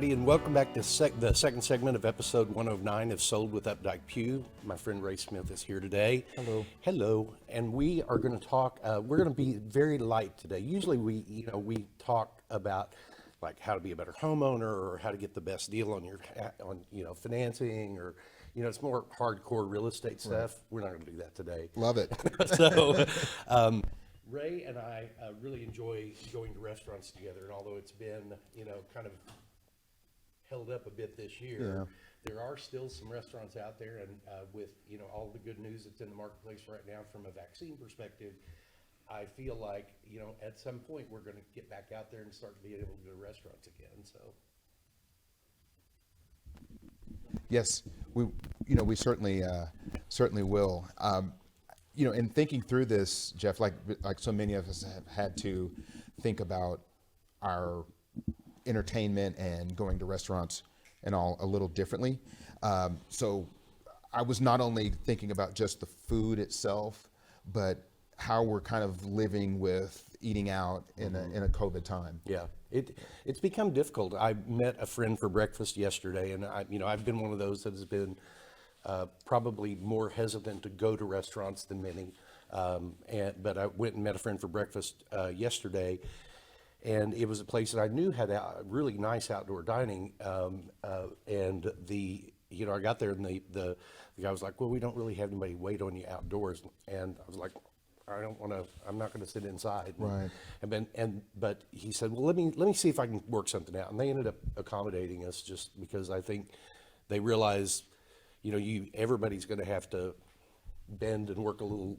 everybody, and welcome back to the second segment of episode 109 of Sold with Updike Pugh. My friend Ray Smith is here today. Hello. Hello, and we are going to talk. We're going to be very light today. Usually, we talk about like how to be a better homeowner or how to get the best deal on financing, or it's more hardcore real estate stuff. Right. We're not going to do that today. Love it. So. Ray and I really enjoy going to restaurants together, and although it's been, kind of held up a bit this year, there are still some restaurants out there, and with, all the good news that's in the marketplace right now from a vaccine perspective, I feel like, at some point we're going to get back out there and start being able to go to restaurants again, so. Yes, we certainly will. In thinking through this, Jeff, like so many of us have had to think about our entertainment and going to restaurants and all a little differently. So I was not only thinking about just the food itself, but how we're kind of living with eating out in a COVID time. Yeah, it's become difficult. I met a friend for breakfast yesterday, and I've been one of those that has been probably more hesitant to go to restaurants than many. But I went and met a friend for breakfast yesterday, and it was a place that I knew had really nice outdoor dining. And I got there, and the guy was like, "Well, we don't really have anybody wait on you outdoors." And I was like, I'm not going to sit inside. Right. But he said, "Well, let me see if I can work something out." And they ended up accommodating us just because I think they realize, everybody's going to have to bend and work a little,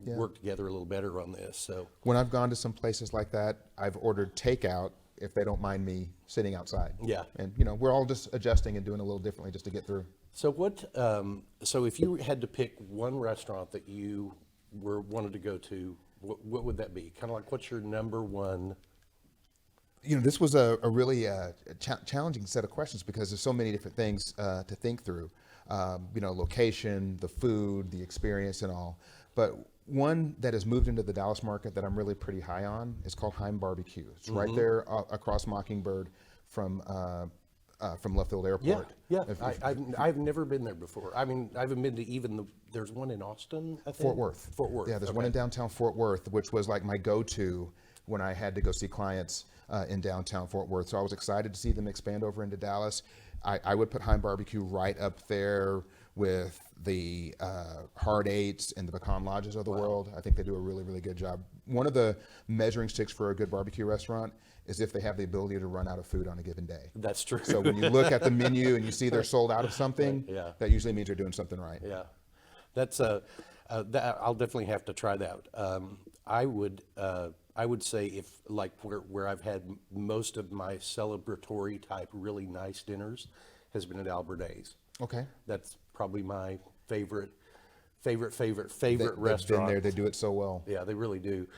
work together a little better on this. So when I've gone to some places like that, I've ordered takeout if they don't mind me sitting outside. Yeah. And we're all just adjusting and doing a little differently just to get through. So so if you had to pick one restaurant that you wanted to go to, what would that be? Kind of like, what's your number one? This was a really challenging set of questions because there's so many different things to think through. Location, the food, the experience, and all. But one that has moved into the Dallas market that I'm really pretty high on is called Heim Barbecue. It's right there across Mockingbird from Luffield Airport. Yeah. I've never been there before. I mean, I haven't been to there's one in Austin, I think? Fort Worth. Yeah, there's one in downtown Fort Worth, which was like my go-to when I had to go see clients in downtown Fort Worth. So I was excited to see them expand over into Dallas. I would put Heim Barbecue right up there with the Hard Eights and the Pecan Lodges of the world. I think they do a really, really good job. One of the measuring sticks for a good barbecue restaurant is if they have the ability to run out of food on a given day. That's true. So when you look at the menu and you see they're sold out of something, that usually means they're doing something right. Yeah, that's I'll definitely have to try that. I would say if like where I've had most of my celebratory type really nice dinners has been at Albertay's. Okay. That's probably my favorite restaurant. They've been there. They do it so well. Yeah, they really do.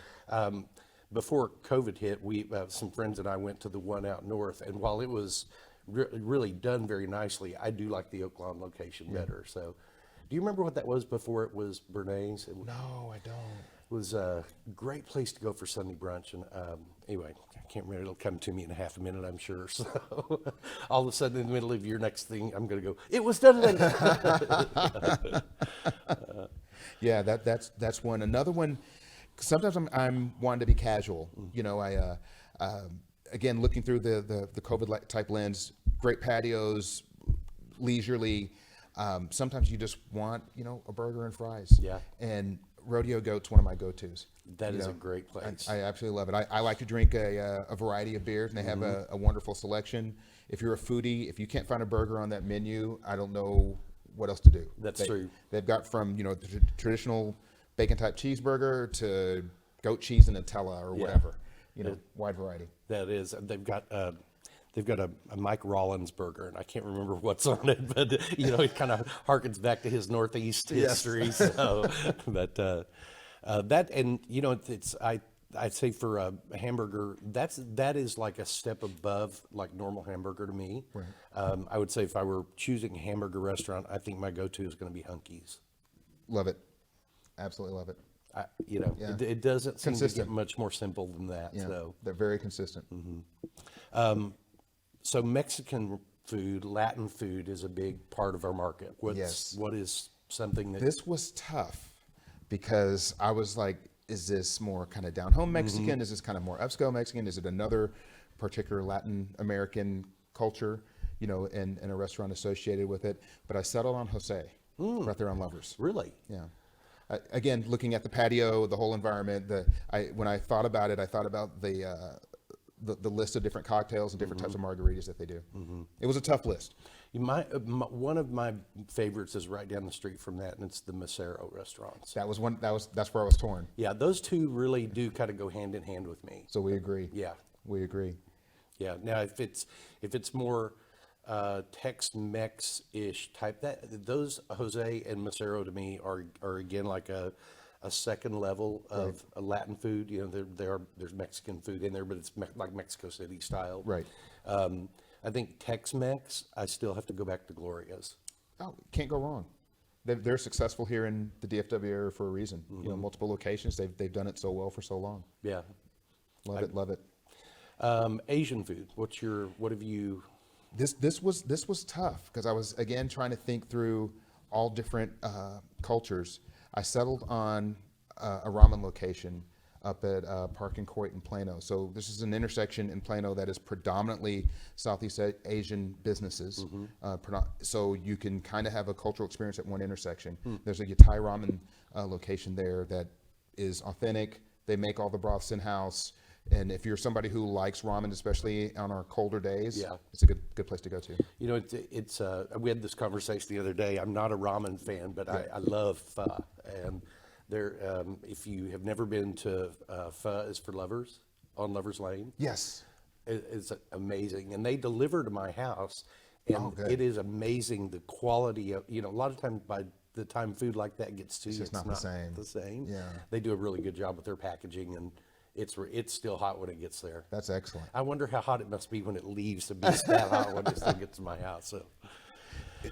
Before COVID hit, some friends and I went to the one out north, and while it was really done very nicely, I do like the Oak Lawn location better. So, do you remember what that was before it was Bernays? No, I don't. It was a great place to go for Sunday brunch, and anyway, I can't remember. It'll come to me in half a minute, I'm sure. So all of a sudden, in the middle of your next thing, I'm going to go, "It was done." Yeah, that's one. Another one. Sometimes I'm wanting to be casual. Again, looking through the COVID type lens, great patios, leisurely. Sometimes you just want a burger and fries. Yeah. And Rodeo Goat's one of my go-tos. That is a great place. I absolutely love it. I like to drink a variety of beers, and they have a wonderful selection. If you're a foodie, if you can't find a burger on that menu, I don't know what else to do. That's true. They've got from the traditional bacon type cheeseburger to goat cheese and Nutella or whatever. Wide variety. That is. They've got a Mike Rollins burger, and I can't remember what's on it, but it kind of harkens back to his Northeast history. So, but that, and I'd say for a hamburger, that is like a step above like normal hamburger to me. Right. I would say if I were choosing a hamburger restaurant, I think my go-to is going to be Hunky's. Love it. Absolutely love it. It doesn't seem to get much more simple than that. Yeah, so they're very consistent. So Mexican food, Latin food is a big part of our market. Yes. What is something that This was tough because I was like, is this more kind of down home Mexican? Is this kind of more upscale Mexican? Is it another particular Latin American culture, and a restaurant associated with it? But I settled on Jose right there on Lovers. really? Yeah. Again, looking at the patio, the whole environment, when I thought about it, I thought about the list of different cocktails and different types of margaritas that they do. It was a tough list. One of my favorites is right down the street from that, and it's the Macero restaurants. That's where I was torn. Yeah, those two really do kind of go hand in hand with me. So we agree. Yeah, We agree. yeah. Now, if it's more Tex-Mex-ish type, those Jose and Macero to me are again like a second level of a Latin food. There's Mexican food in there, but it's like Mexico City style. Right. I think Tex-Mex, I still have to go back to Gloria's. Oh, can't go wrong. They're successful here in the DFW area for a reason. Multiple locations. They've done it so well for so long. Yeah. Love it. Asian food. What have you? This was tough because I was again trying to think through all different cultures. I settled on a ramen location up at Park and Coit in Plano. So this is an intersection in Plano that is predominantly Southeast Asian businesses. So you can kind of have a cultural experience at one intersection. There's a Thai ramen location there that is authentic. They make all the broths in-house. And if you're somebody who likes ramen, especially on our colder days, it's a good place to go to. It's we had this conversation the other day. I'm not a ramen fan, but I love pho. And there, if you have never been to Pho is for Lovers on Lovers Lane, Yes. it's amazing. And they deliver to my house, and good. it is amazing the quality of. A lot of times by the time food like that gets to you, just not the same. The same. Yeah. They do a really good job with their packaging, and it's still hot when it gets there. That's excellent. I wonder how hot it must be when it leaves to be that hot when it still gets to my house. So,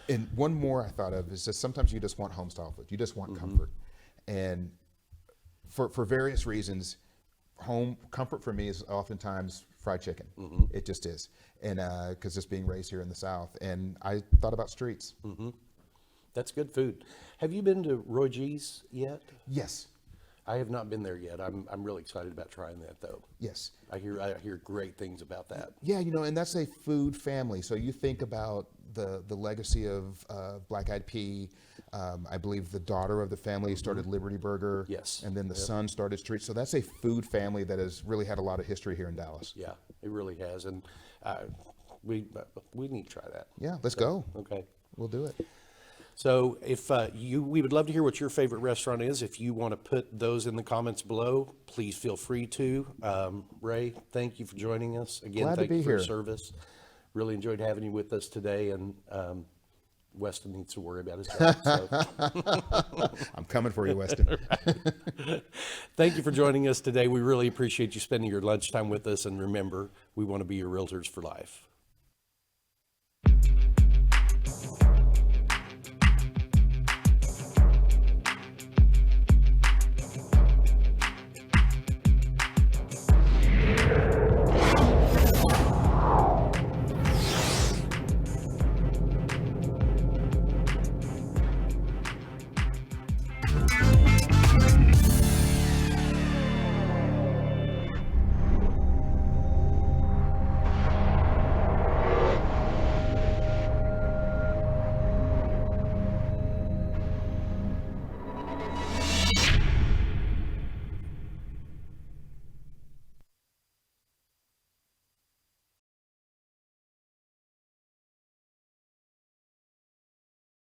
And one more I thought of is that sometimes you just want home style food. You just want comfort. And for various reasons, home comfort for me is oftentimes fried chicken. It just is. And because just being raised here in the South. And I thought about streets. that's good food. Have you been to Roy G's yet? Yes. I have not been there yet. I'm really excited about trying that though. Yes. I hear great things about that. Yeah, and that's a food family. So you think about the legacy of Black Eyed Pea. I believe the daughter of the family started Liberty Burger. Yes. And then the son started Street. So that's a food family that has really had a lot of history here in Dallas. Yeah, it really has, and we need to try that. Yeah, let's go. Okay. We'll do it. So if we would love to hear what your favorite restaurant is. If you want to put those in the comments below, please feel free to. Ray, thank you for joining us again. Glad to Thank be you for your here. service. Really enjoyed having you with us today, and Weston needs to worry about his job. So. I'm coming for you, Weston. Thank you for joining us today. We really appreciate you spending your lunchtime with us, and remember, we want to be your realtors for life.